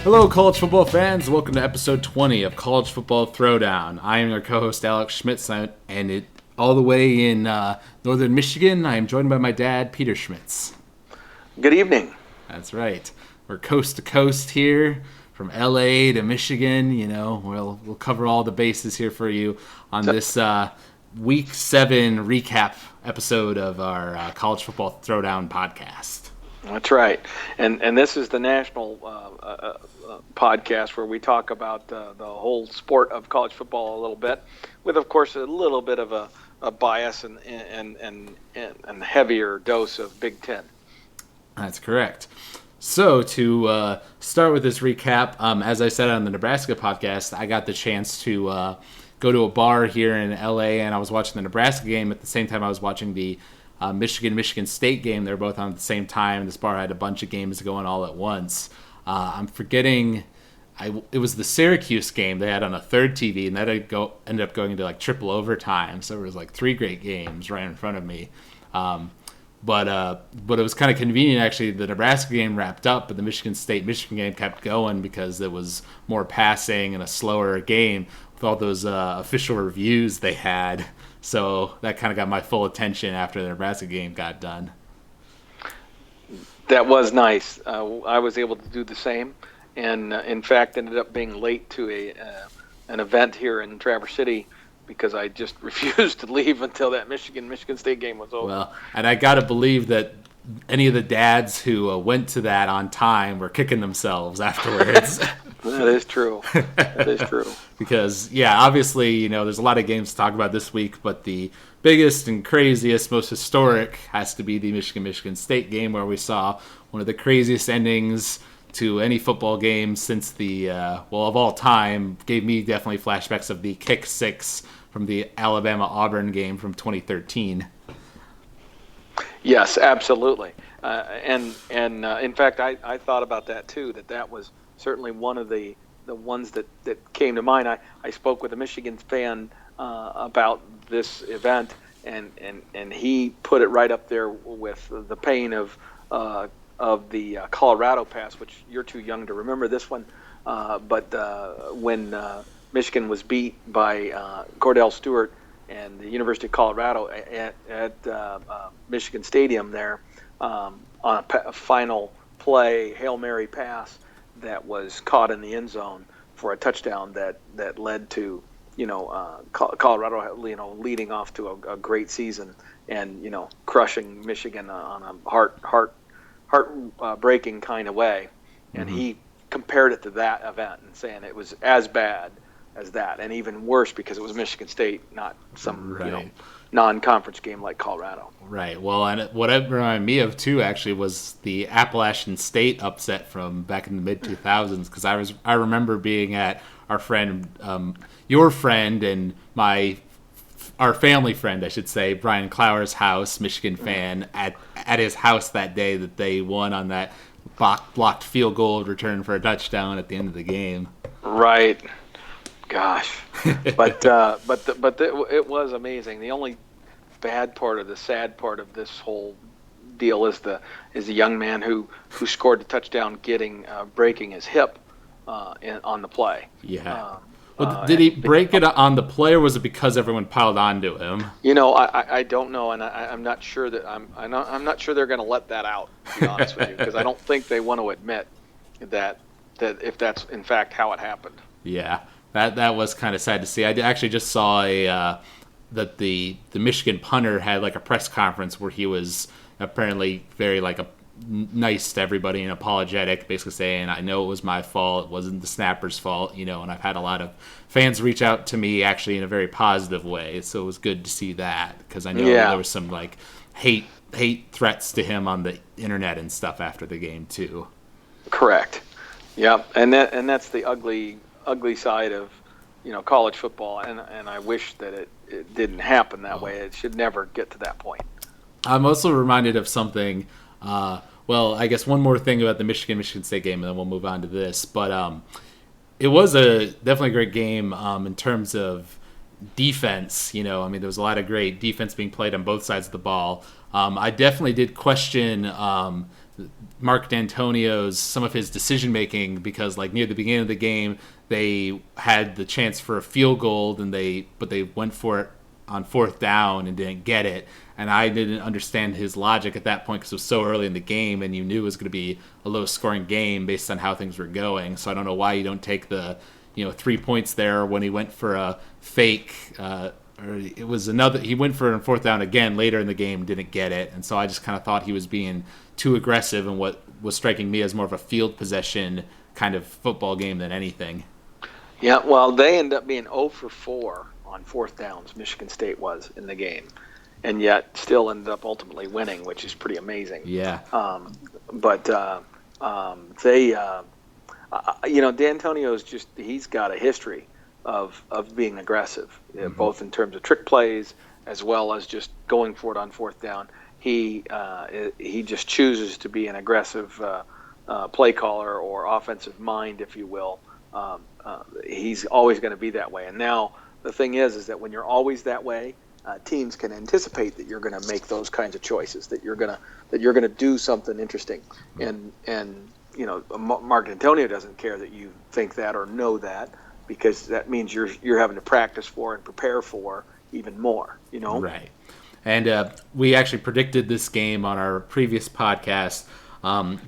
Hello, college football fans. Welcome to episode 20 of College Football Throwdown. I am your co-host, Alex Schmitz, and all the way in northern Michigan, I am joined by my dad, Peter Schmitz. Good evening. That's right. We're coast to coast here, from LA to Michigan. You know, we'll cover all the bases here for you on this Week 7 recap episode of our College Football Throwdown podcast. That's right. And this is the national podcast where we talk about the whole sport of college football a little bit, with, of course, a little bit of a bias and heavier dose of Big Ten. That's correct. So to start with this recap, as I said on the Nebraska podcast, I got the chance to go to a bar here in LA, and I was watching the Nebraska game at the same time I was watching the Michigan State game. They're both on at the same time. This bar had a bunch of games going all at once. I'm forgetting, it was the Syracuse game they had on a third TV, and that ended up going into like triple overtime. So it was like 3 great games right in front of me. But it was kind of convenient, actually. The Nebraska game wrapped up, but the Michigan game kept going because it was more passing and a slower game with all those official reviews they had. So that kind of got my full attention after the Nebraska game got done. That was nice. I was able to do the same, and in fact ended up being late to an event here in Traverse City because I just refused to leave until that Michigan State game was over. Well, and I got to believe that any of the dads who went to that on time were kicking themselves afterwards. That is true. That is true. Because, yeah, obviously, you know, there's a lot of games to talk about this week, but the biggest and craziest, most historic has to be the Michigan State game, where we saw one of the craziest endings to any football game since the, of all time. Gave me definitely flashbacks of the kick 6 from the Alabama-Auburn game from 2013. Yes, absolutely. And in fact, I thought about that too, that was certainly one of the ones that came to mind. I spoke with a Michigan fan about this event, and he put it right up there with the pain of the Colorado pass, which you're too young to remember this one. But when Michigan was beat by Cordell Stewart and the University of Colorado at Michigan Stadium there on a final play, Hail Mary pass that was caught in the end zone for a touchdown that led to, Colorado, leading off to a great season and, crushing Michigan on a heart breaking kind of way. And he compared it to that event and saying it was as bad as that, and even worse because it was Michigan State, not some non-conference game like Colorado. Right. Well, and what it reminded me of too, actually, was the Appalachian State upset from back in the mid 2000s. Because I remember being at our friend, your friend, and our family friend, I should say, Brian Clower's house, Michigan fan, at his house that day that they won on that blocked field goal return for a touchdown at the end of the game. Right. Gosh, but it was amazing. The only bad part, or the sad part of this whole deal is the young man who scored the touchdown breaking his hip on the play. Yeah. Did he break it on the play, or was it because everyone piled onto him? I don't know, and I'm not sure that I'm not sure they're going to let that out, to be honest with you, because I don't think they want to admit that if that's in fact how it happened. Yeah. That was kind of sad to see. I actually just saw that the Michigan punter had like a press conference where he was apparently very nice to everybody and apologetic, basically saying, I know it was my fault, it wasn't the snapper's fault, and I've had a lot of fans reach out to me actually in a very positive way, so it was good to see that, because I know there was some hate threats to him on the internet and stuff after the game too. Correct. Yeah, and that's the ugly side of college football, and I wish that it didn't happen that way. It should never get to that point. I'm also reminded of something. I guess one more thing about the Michigan State game, and then we'll move on to this. But it was definitely a great game in terms of defense. There was a lot of great defense being played on both sides of the ball. I definitely did question Mark D'Antonio's some of his decision making because like near the beginning of the game they had the chance for a field goal and they went for it on fourth down and didn't get it, and I didn't understand his logic at that point because it was so early in the game and you knew it was going to be a low scoring game based on how things were going. So I don't know why you don't take the 3 points there when he went for a fake. Or it was another. He went for it on fourth down again later in the game, didn't get it, and so I just kind of thought he was being too aggressive in what was striking me as more of a field possession kind of football game than anything. Yeah, well, they end up being 0 for 4 on fourth downs. Michigan State was in the game, and yet still ended up ultimately winning, which is pretty amazing. Yeah. But D'Antonio's he's got a history of being aggressive, both in terms of trick plays as well as just going for it on fourth down. He just chooses to be an aggressive play caller or offensive mind, if you will. He's always going to be that way. And now the thing is that when you're always that way, teams can anticipate that you're going to make those kinds of choices, that you're going to do something interesting. And Mark Antonio doesn't care that you think that or know that, because that means you're having to practice for and prepare for even more. Right. And we actually predicted this game on our previous podcast.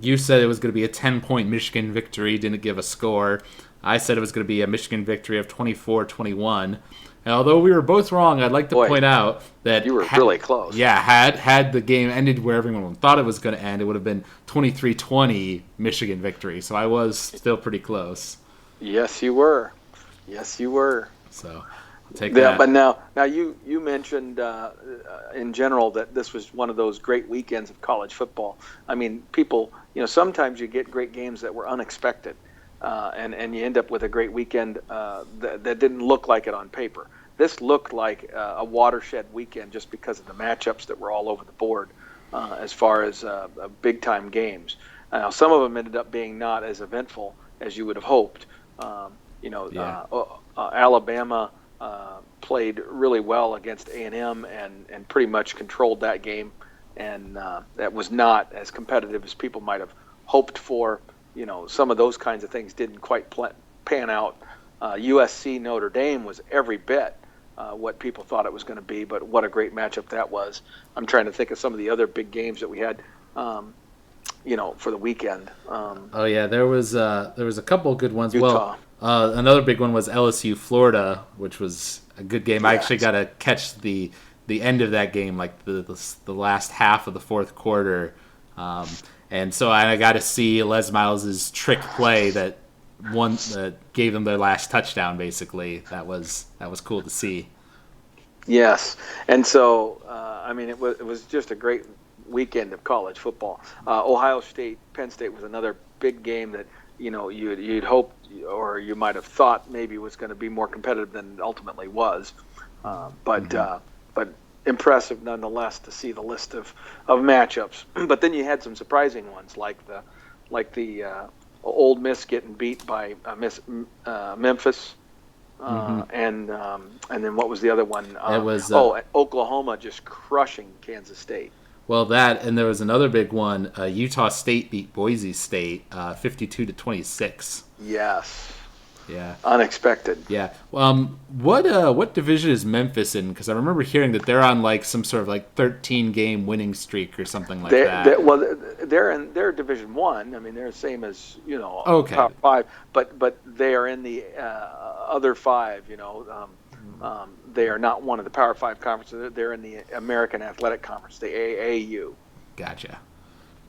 You said it was going to be a 10-point Michigan victory, didn't give a score. I said it was going to be a Michigan victory of 24-21. And although we were both wrong, I'd like to point out that you were really close. Yeah, had the game ended where everyone thought it was going to end, it would have been 23-20 Michigan victory. So I was still pretty close. Yes, you were. So I'll take that. But now you mentioned in general that this was one of those great weekends of college football. I mean, people, sometimes you get great games that were unexpected. And you end up with a great weekend that didn't look like it on paper. This looked like a watershed weekend just because of the matchups that were all over the board as far as big-time games. Now, some of them ended up being not as eventful as you would have hoped. Alabama played really well against A&M and pretty much controlled that game, and that was not as competitive as people might have hoped for. Some of those kinds of things didn't quite pan out. USC Notre Dame was every bit what people thought it was going to be, but what a great matchup that was. I'm trying to think of some of the other big games that we had, for the weekend. There was a couple of good ones. Utah. Well, another big one was LSU Florida, which was a good game. Yeah. I actually got to catch the end of that game, like the last half of the fourth quarter. And so I got to see Les Miles' trick play that gave them their last touchdown. Basically, that was cool to see. Yes, and so it was just a great weekend of college football. Ohio State, Penn State was another big game that you'd hoped or you might have thought maybe was going to be more competitive than it ultimately was, but impressive nonetheless to see the list of matchups. But then you had some surprising ones like the Old Miss getting beat by Memphis, and then what was the other one? It was Oklahoma just crushing Kansas State. Well, and there was another big one. Utah State beat Boise State 52-26. Yes. Yeah. Unexpected. Yeah. What division is Memphis in? Because I remember hearing that they're on like some sort of like 13-game winning streak or something like that. They're Division I. I mean, they're the same as okay. Power 5, but they are in the other 5. They are not one of the Power 5 conferences. They're in the American Athletic Conference, the AAU. Gotcha.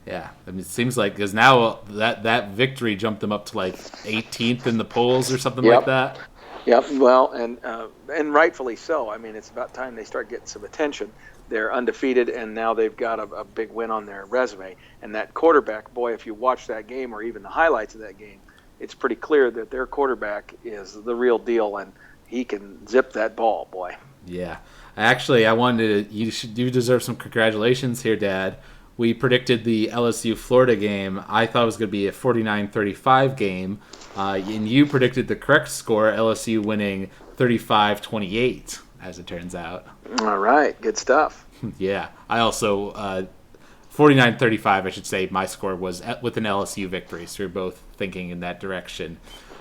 Yeah, I mean, it seems like because now that victory jumped them up to like 18th in the polls or something like that. Yep. Well, and rightfully so. I mean, it's about time they start getting some attention. They're undefeated, and now they've got a big win on their resume. And that quarterback, boy, if you watch that game or even the highlights of that game, it's pretty clear that their quarterback is the real deal, and he can zip that ball, boy. Yeah. Actually, I wanted to. You deserve some congratulations here, Dad. We predicted the LSU Florida game. I thought it was going to be a 49-35 game. And you predicted the correct score, LSU winning 35-28, as it turns out. All right. Good stuff. Yeah, I also 49-35, I should say. My score was with an LSU victory, so we're both thinking in that direction.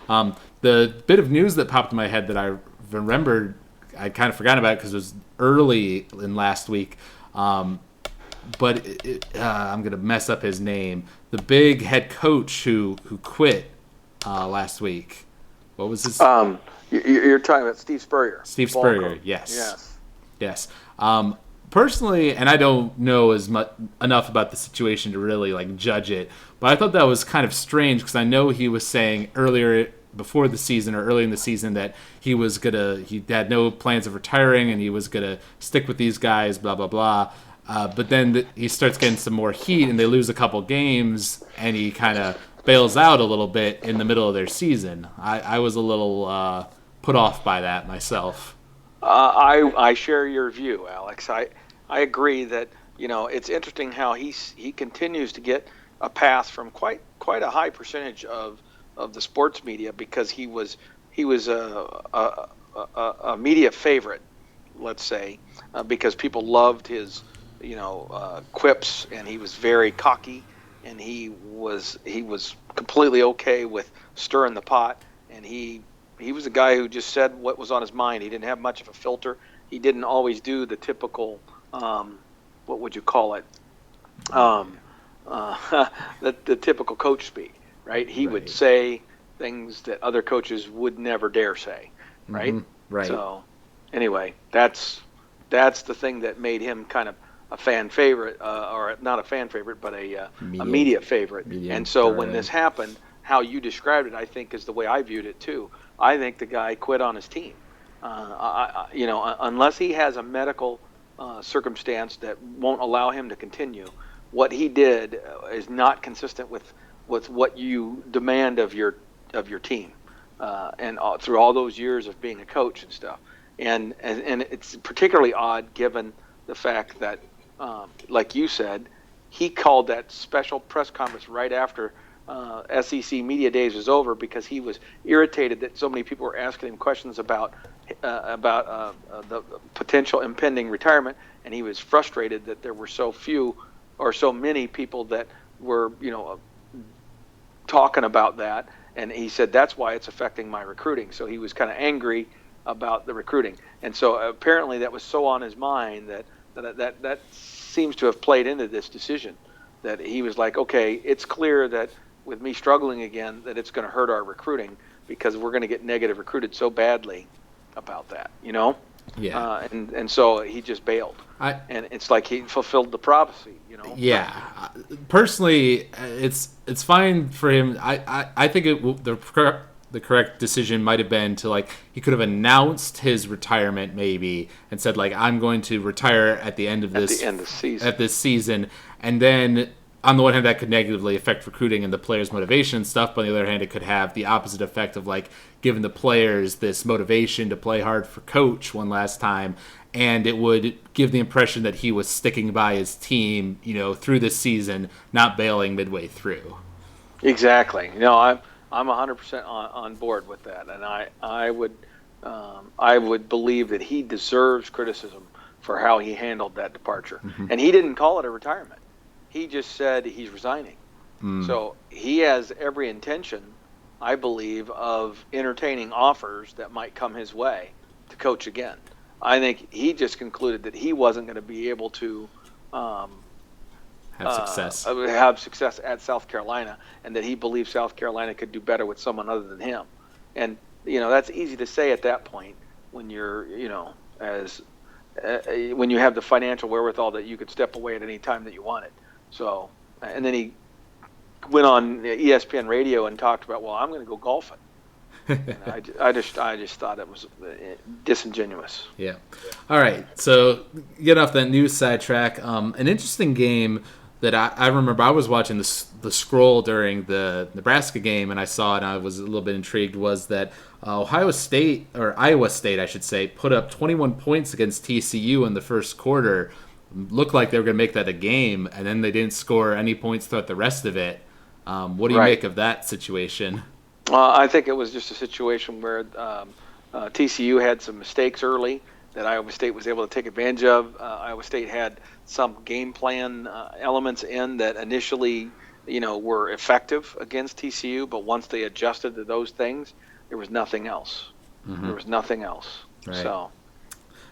The bit of news that popped in my head that I remembered, I'd kind of forgotten about because it was early in last week. But I'm gonna mess up his name. The big head coach who quit last week. What was his? You're talking about Steve Spurrier. Steve Spurrier. Yes. Yes. Personally, and I don't know enough about the situation to really like judge it, but I thought that was kind of strange because I know he was saying earlier before the season or early in the season that he had no plans of retiring and he was gonna stick with these guys, blah blah blah. But then he starts getting some more heat and they lose a couple games and he kind of bails out a little bit in the middle of their season. I was a little put off by that myself. I share your view, Alex. I agree that it's interesting how he continues to get a pass from quite a high percentage of the sports media because he was a media favorite, let's say, because people loved his quips, and he was very cocky, and he was completely okay with stirring the pot, and he was a guy who just said what was on his mind. He didn't have much of a filter. He didn't always do the typical, what would you call it? The typical coach speak, right? He would say things that other coaches would never dare say, right? Mm-hmm. Right. So, anyway, that's the thing that made him kind of a fan favorite, or not a fan favorite, but a media favorite. And so when this happened, how you described it, I think, is the way I viewed it too. I think the guy quit on his team. Unless he has a medical circumstance that won't allow him to continue, what he did is not consistent with what you demand of your team, and through all those years of being a coach and stuff. And it's particularly odd given the fact that, like you said, he called that special press conference right after SEC Media Days was over because he was irritated that so many people were asking him questions about the potential impending retirement, and he was frustrated that there were so few or so many people that were talking about that, and he said that's why it's affecting my recruiting. So he was kind of angry about the recruiting, and so apparently that was so on his mind that seems to have played into this decision, that he was like, okay, it's clear that with me struggling again that it's going to hurt our recruiting because we're going to get negative recruited so badly about that, Yeah. And so he just bailed. And it's like he fulfilled the prophecy, Yeah. Personally, it's fine for him. I think the correct decision might have been to he could have announced his retirement maybe and said I'm going to retire at the end of this season, and then on the one hand that could negatively affect recruiting and the players' motivation and stuff, but on the other hand it could have the opposite effect of giving the players this motivation to play hard for coach one last time, and it would give the impression that he was sticking by his team through this season, not bailing midway through. Exactly. I'm 100% on board with that, and I would believe that he deserves criticism for how he handled that departure. Mm-hmm. And he didn't call it a retirement. He just said he's resigning. So he has every intention, I believe, of entertaining offers that might come his way to coach again. I think he just concluded that he wasn't going to be able to have success at South Carolina, and that he believed South Carolina could do better with someone other than him. And that's easy to say at that point when you're when you have the financial wherewithal that you could step away at any time that you wanted. So, and then he went on ESPN radio and talked about, well, I'm going to go golfing. I just thought it was disingenuous. Yeah. All right. So get off that news sidetrack. An interesting game that I remember, I was watching the scroll during the Nebraska game, and I saw it and I was a little bit intrigued, was that Iowa State, I should say, put up 21 points against TCU in the first quarter. Looked like they were going to make that a game, and then they didn't score any points throughout the rest of it. What do you make of that situation? I think it was just a situation where TCU had some mistakes early, that Iowa State was able to take advantage of. Iowa State had some game plan elements in that initially, were effective against TCU, but once they adjusted to those things, there was nothing else. Mm-hmm. There was nothing else. Right. So.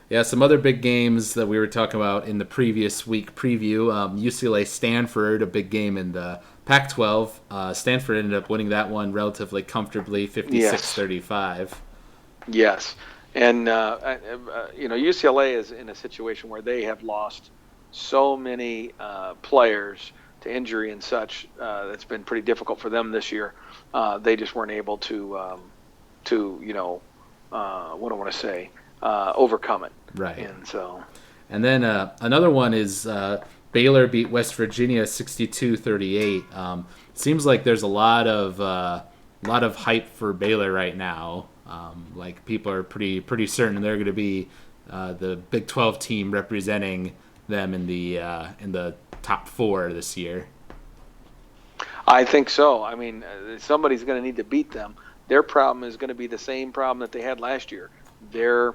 Yeah, some other big games that we were talking about in the previous week preview. UCLA Stanford, a big game in the Pac-12. Stanford ended up winning that one relatively comfortably, 56-35. Yes. And, UCLA is in a situation where they have lost so many players to injury and such. It's been pretty difficult for them this year. They just weren't able to what do I want to say, overcome it. Right. And then another one is Baylor beat West Virginia 62-38. Seems like there's a lot of hype for Baylor right now. Like people are pretty certain they're going to be the Big 12 team representing them in the top 4 this year. I think so. I mean, somebody's going to need to beat them. Their problem is going to be the same problem that they had last year. Their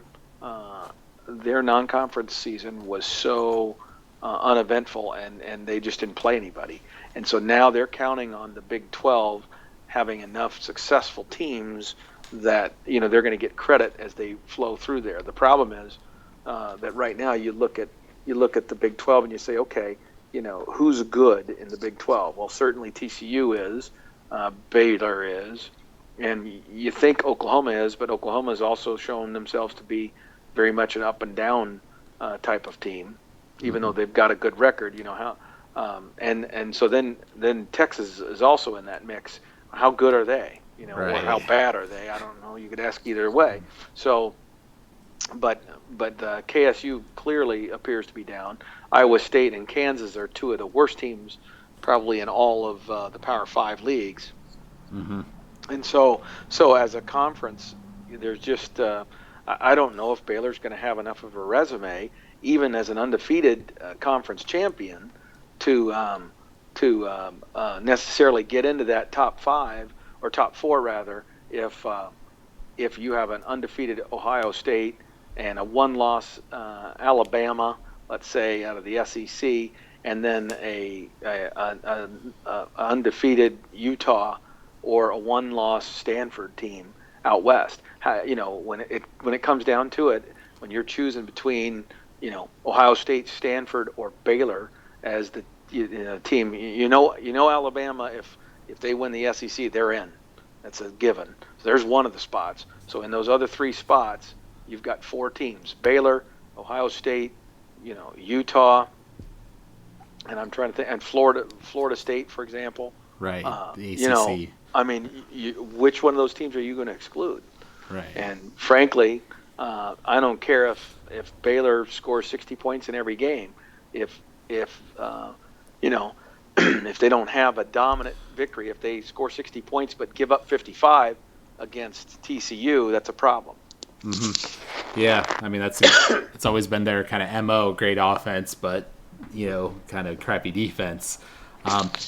non-conference season was so uneventful, and they just didn't play anybody. And so now they're counting on the Big 12 having enough successful teams that they're going to get credit as they flow through there. The problem is that right now you look at the Big 12 and you say, okay, who's good in the Big 12? Well, certainly TCU is, Baylor is, and you think Oklahoma is, but Oklahoma has also shown themselves to be very much an up and down type of team, even though they've got a good record. And so then Texas is also in that mix. How good are they? Right. Or how bad are they? I don't know. You could ask either way. So, but KSU clearly appears to be down. Iowa State and Kansas are 2 of the worst teams probably in all of the Power 5 leagues. Mm-hmm. And so as a conference, there's just I don't know if Baylor's going to have enough of a resume, even as an undefeated conference champion, to necessarily get into that top 5 or top 4 rather. If you have an undefeated Ohio State and a 1-loss Alabama, let's say out of the SEC, and then a undefeated Utah or a 1-loss Stanford team out west. When it comes down to it, when you're choosing between Ohio State, Stanford, or Baylor as the team, Alabama, if they win the SEC, they're in. That's a given. So there's one of the spots. So in those other 3 spots, you've got 4 teams: Baylor, Ohio State, Utah, and I'm trying to think, and Florida State, for example. Right. The ACC. I mean, which one of those teams are you going to exclude? Right. And frankly, I don't care if Baylor scores 60 points in every game. If if they don't have a dominant victory, if they score 60 points but give up 55 against TCU, that's a problem. Mm-hmm. Yeah, I mean it's always been their kind of MO, great offense, but kind of crappy defense.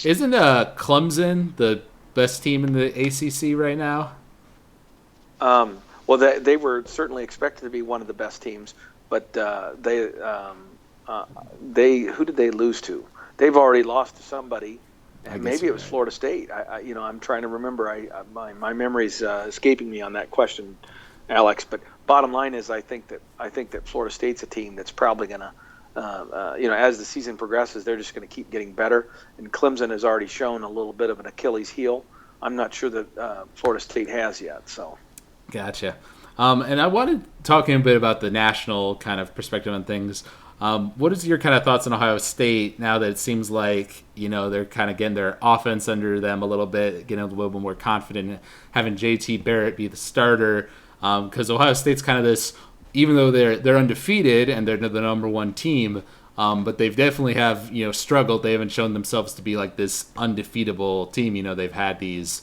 Isn't Clemson the best team in the ACC right now? Well, they were certainly expected to be one of the best teams, but they who did they lose to? They've already lost to somebody, and maybe it was right. Florida State. I'm trying to remember. My memory's escaping me on that question, Alex. But bottom line is, I think that Florida State's a team that's probably going to. As the season progresses, they're just going to keep getting better. And Clemson has already shown a little bit of an Achilles heel. I'm not sure that Florida State has yet. So, gotcha. And I wanted to talk a bit about the national kind of perspective on things. What is your kind of thoughts on Ohio State now that it seems like they're kind of getting their offense under them a little bit, getting a little bit more confident, having JT Barrett be the starter? Because Ohio State's kind of this. Even though they're undefeated and they're the number 1 team, but they've definitely have struggled. They haven't shown themselves to be like this undefeatable team. They've had these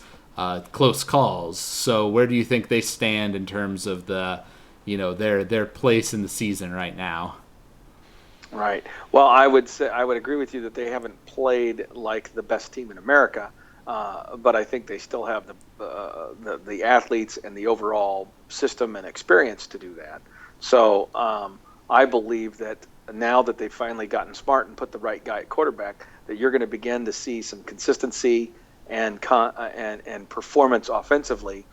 close calls. So where do you think they stand in terms of the their place in the season right now? Right. Well, I would agree with you that they haven't played like the best team in America, but I think they still have the athletes and the overall system and experience to do that. So I believe that now that they've finally gotten smart and put the right guy at quarterback, that you're going to begin to see some consistency and performance offensively,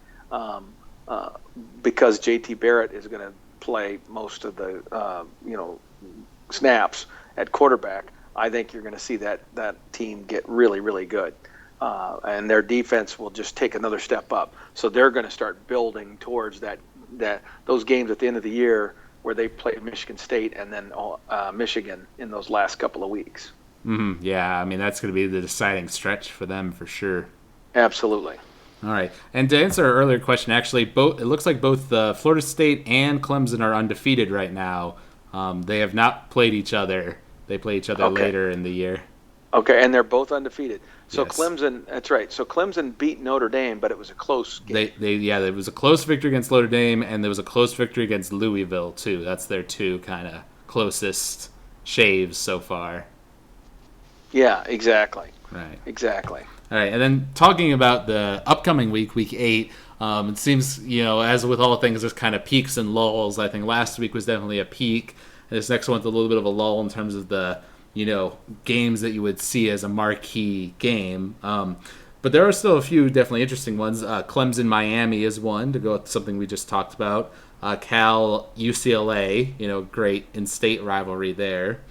because JT Barrett is going to play most of the snaps at quarterback. I think you're going to see that team get really, really good, and their defense will just take another step up. So they're going to start building towards those games at the end of the year where they played Michigan State and then Michigan in those last couple of weeks. Mm-hmm. Yeah, I mean, that's going to be the deciding stretch for them for sure. Absolutely. All right. And to answer our earlier question, actually, it looks like both Florida State and Clemson are undefeated right now. They have not played each other. They play each other later in the year. Okay, and they're both undefeated. So Yes. Clemson, that's right. So Clemson beat Notre Dame, but it was a close game. There was a close victory against Notre Dame, and there was a close victory against Louisville too. That's their two kind of closest shaves so far. Yeah, exactly. Right. Exactly. All right, and then talking about the upcoming week 8, it seems, as with all things, there's kind of peaks and lulls. I think last week was definitely a peak. And this next one's a little bit of a lull in terms of the, games that you would see as a marquee game. But there are still a few definitely interesting ones. Clemson, Miami is one, to go with something we just talked about. Cal, UCLA, great in-state rivalry there.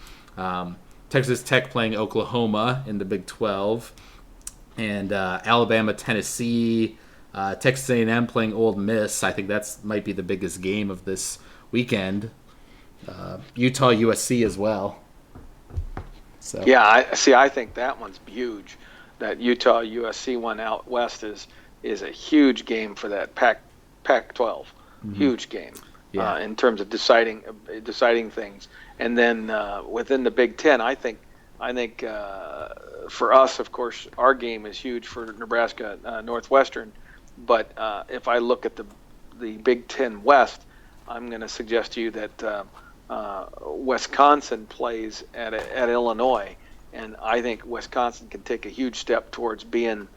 Texas Tech playing Oklahoma in the Big 12. And Alabama, Tennessee, Texas A&M playing Ole Miss. I think that might be the biggest game of this weekend. Utah, USC as well. So Yeah, I think that one's huge. That Utah USC one out west is a huge game for that Pac-12. Mm-hmm. Huge game. Yeah. In terms of deciding things. And then within the Big Ten, I think for us, of course, our game is huge for Nebraska Northwestern. But if I look at the Big Ten West, I'm going to suggest to you that Wisconsin plays at Illinois, and I think Wisconsin can take a huge step towards being,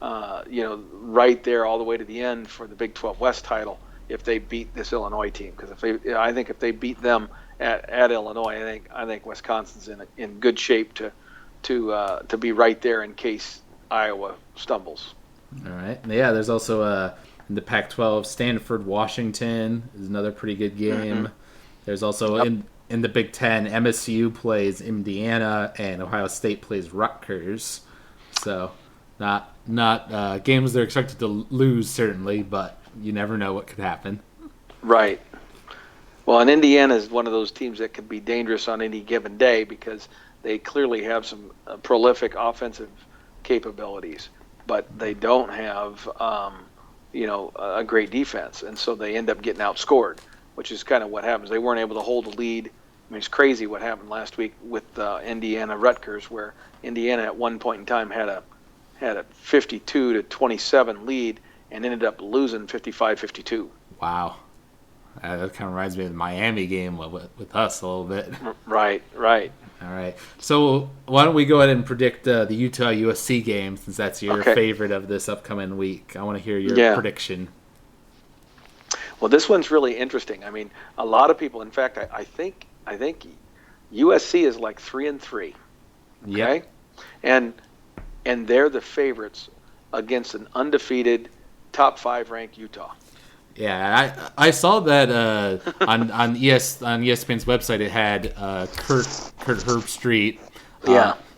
right there all the way to the end for the Big 12 West title if they beat this Illinois team. Because if they beat them at Illinois, I think Wisconsin's in good shape to be right there in case Iowa stumbles. All right. Yeah, there's also in the Pac-12, Stanford, Washington is another pretty good game. Mm-hmm. There's also in the Big Ten, MSU plays Indiana and Ohio State plays Rutgers. So not games they're expected to lose certainly, but you never know what could happen. Right. Well, and Indiana is one of those teams that can be dangerous on any given day because they clearly have some prolific offensive capabilities, but they don't have a great defense, and so they end up getting outscored, which is kind of what happens. They weren't able to hold a lead. I mean, it's crazy what happened last week with Indiana Rutgers, where Indiana at one point in time had a 52-27 lead and ended up losing 55-52. Wow. That kind of reminds me of the Miami game with us a little bit. Right. All right. So why don't we go ahead and predict the Utah USC game, since that's your favorite of this upcoming week. I want to hear your prediction. Well, this one's really interesting. I mean, a lot of people. In fact, I think USC is like 3-3. Okay, yep. and they're the favorites against an undefeated top 5 ranked Utah. Yeah, I saw that on ESPN's website. It had Kurt Herbstreit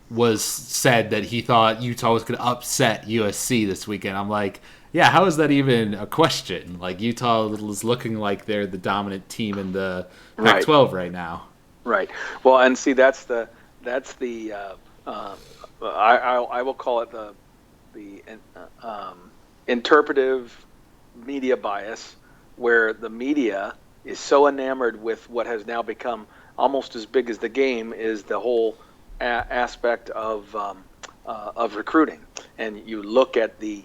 was said that he thought Utah was going to upset USC this weekend. I'm like, yeah, how is that even a question? Like, Utah is looking like they're the dominant team in the Pac-12 right now. Right. Well, and see, that's the I will call it the interpretive media bias, where the media is so enamored with what has now become almost as big as the game is the whole aspect of recruiting. And you look at the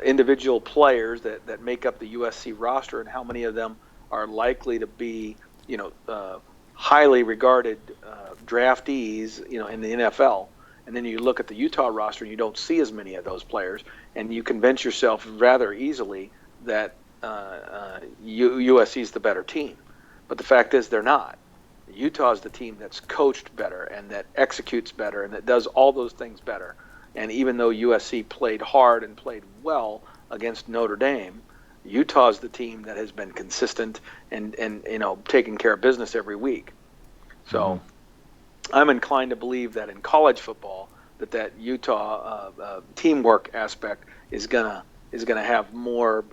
individual players that make up the USC roster and how many of them are likely to be, highly regarded draftees, in the NFL. And then you look at the Utah roster and you don't see as many of those players, and you convince yourself rather easily that USC is the better team. But the fact is, they're not. Utah's the team that's coached better and that executes better and that does all those things better. And even though USC played hard and played well against Notre Dame, Utah's the team that has been consistent and taking care of business every week. So I'm inclined to believe that in college football, that Utah teamwork aspect is gonna have more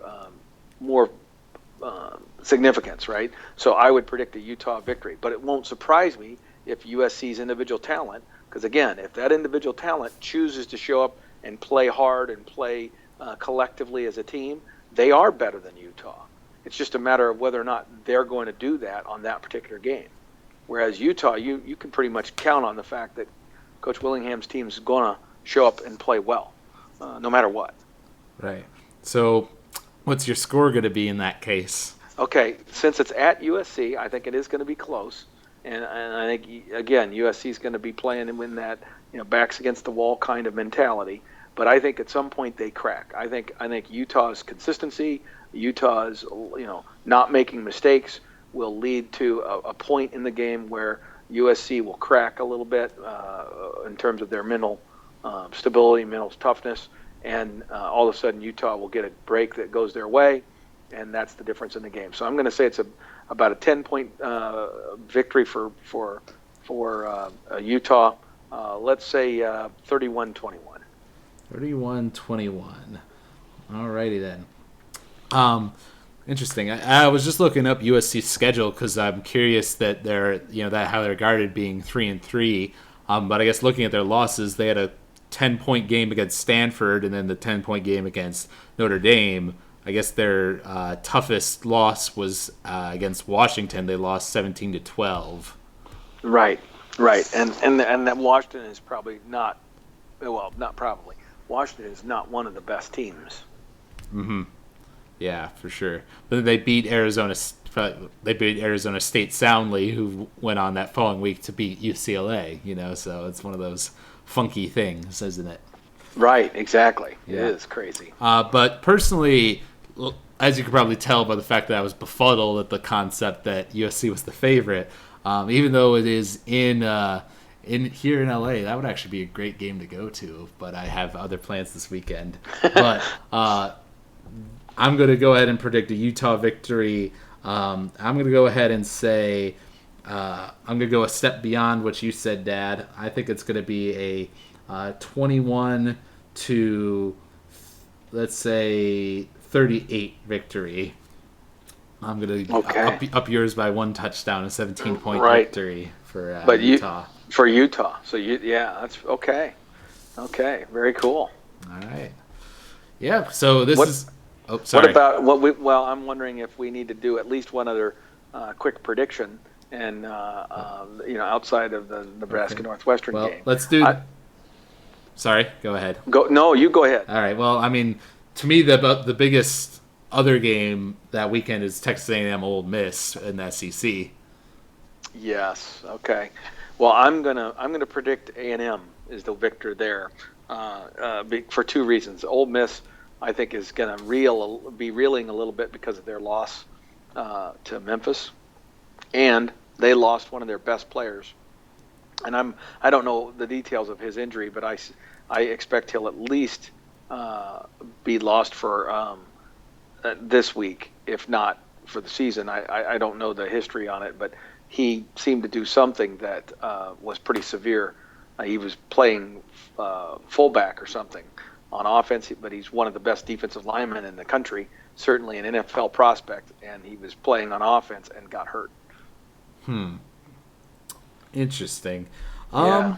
significance, right? So I would predict a Utah victory, but it won't surprise me if USC's individual talent, because again, if that individual talent chooses to show up and play hard and play collectively as a team, they are better than Utah. It's just a matter of whether or not they're going to do that on that particular game. Whereas Utah, you can pretty much count on the fact that Coach Willingham's team is going to show up and play well, no matter what. Right. So what's your score going to be in that case? Okay, since it's at USC, I think it is going to be close. And I think, again, USC is going to be playing in that backs against the wall kind of mentality. But I think at some point they crack. I think Utah's consistency, Utah's not making mistakes will lead to a point in the game where USC will crack a little bit in terms of their mental stability, mental toughness, and all of a sudden Utah will get a break that goes their way, and that's the difference in the game. So I'm going to say it's about a 10-point victory for Utah. Let's say 31-21. 31-21. All righty then. Interesting. I was just looking up USC's schedule because I'm curious that they're that how they're regarded being 3-3. But I guess looking at their losses, they had a 10-point game against Stanford and then the 10-point game against Notre Dame. I guess their toughest loss was against Washington. They lost 17-12. Right. And that Washington is probably not. Well, not probably. Washington is not one of the best teams. Mm-hmm. Yeah, for sure. But they beat Arizona. They beat Arizona State soundly, who went on that following week to beat UCLA. So it's one of those funky things, isn't it? Right. Exactly. Yeah. It is crazy. But personally, as you can probably tell by the fact that I was befuddled at the concept that USC was the favorite, even though it is in here in LA, that would actually be a great game to go to. But I have other plans this weekend. But I'm going to go ahead and predict a Utah victory. I'm going to go ahead and say I'm going to go a step beyond what you said, Dad. I think it's going to be a 21 to, let's say, 38 victory. I'm going to up yours by one touchdown, a 17-point victory for Utah. For Utah. So, that's okay. Okay, very cool. All right. Yeah, so this is... Oh, sorry. What about I'm wondering if we need to do at least one other quick prediction, and outside of the Nebraska Northwestern game. Let's do. Sorry, go ahead. No, you go ahead. All right. Well, I mean, to me, the biggest other game that weekend is Texas A&M Ole Miss in the SEC. Yes. Okay. Well, I'm gonna predict A&M is the victor there, for two reasons. Ole Miss, I think, is going to be reeling a little bit because of their loss to Memphis, and they lost one of their best players. And I don't know the details of his injury, but I expect he'll at least be lost for this week, if not for the season. I don't know the history on it, but he seemed to do something that was pretty severe. He was playing fullback or something on offense, but he's one of the best defensive linemen in the country, certainly an NFL prospect, and he was playing on offense and got hurt. Interesting. Yeah.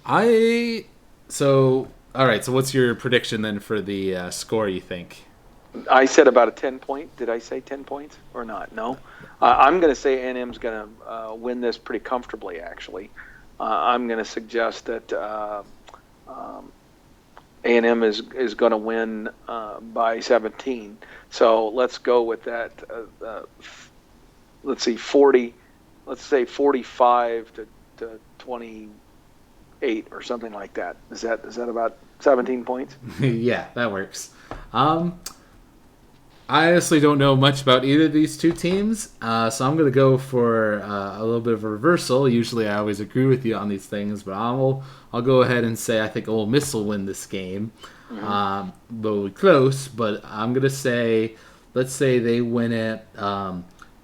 All right, so what's your prediction then for the score, you think? I said about a 10-point. Did I say 10 points or not? No. I'm going to say A&M's going to win this pretty comfortably, actually. I'm going to suggest that A&M is going to win by 17. So let's go with that. Let's see, 40. Let's say 45 to 28 or something like that. Is that about 17 points? Yeah, that works. I honestly don't know much about either of these two teams, so I'm going to go for a little bit of a reversal. Usually, I always agree with you on these things, but I'll go ahead and say I think Ole Miss will win this game. Though close, but I'm going to say, let's say they win it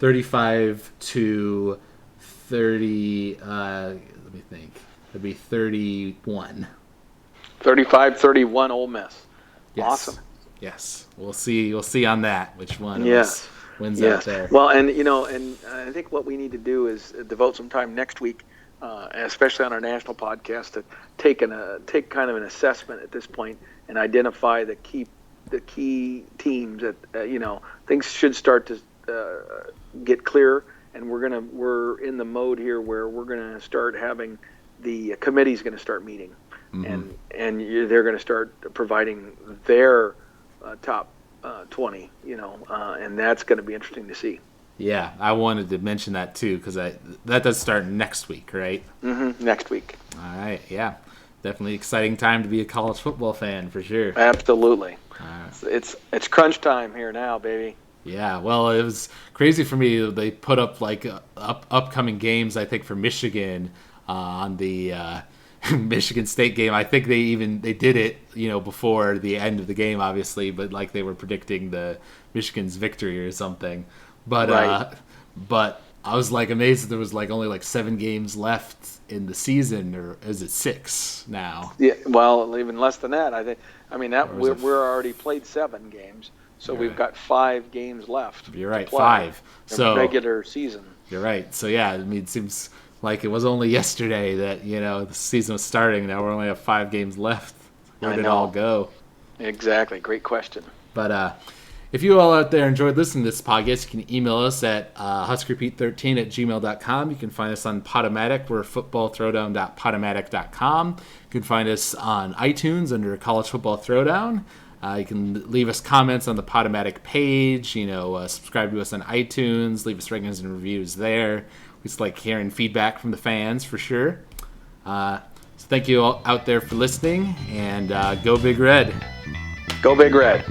35 to 30. Let me think. It'd be 31. 35-31 Ole Miss. Yes. Awesome. Yes, we'll see. We'll see on that which one Yes. wins out there. Well, and I think what we need to do is devote some time next week, especially on our national podcast, to take kind of an assessment at this point and identify the key teams that things should start to get clear, and we're in the mode here where we're gonna start having the committee's gonna start meeting, and they're gonna start providing their top 20, and that's going to be interesting to see. Yeah, I wanted to mention that too because that does start next week, right? Mm-hmm. Next week. All right, yeah, definitely exciting time to be a college football fan for sure. Absolutely. It's crunch time here now, baby. Yeah, well, it was crazy for me. They put up like upcoming games. I think for Michigan on the Michigan State game. I think they did it, before the end of the game, obviously, but like they were predicting the Michigan's victory or something. But right. But I was like amazed that there was like only like 7 games left in the season, or is it 6 now? Yeah, well, even less than that. We're already played 7 games, so we've got 5 games left. You're right, 5. So regular season. You're right. So yeah, it seems like it was only yesterday that the season was starting. Now we only have 5 games left. Where did it all go? Exactly. Great question. But if you all out there enjoyed listening to this podcast, you can email us at huskerpete13@gmail.com. You can find us on Podomatic. We're footballthrowdown.podomatic.com. You can find us on iTunes under College Football Throwdown. You can leave us comments on the Podomatic page. Subscribe to us on iTunes. Leave us ratings and reviews there. We just like hearing feedback from the fans for sure. So thank you all out there for listening, and go Big Red. Go Big Red.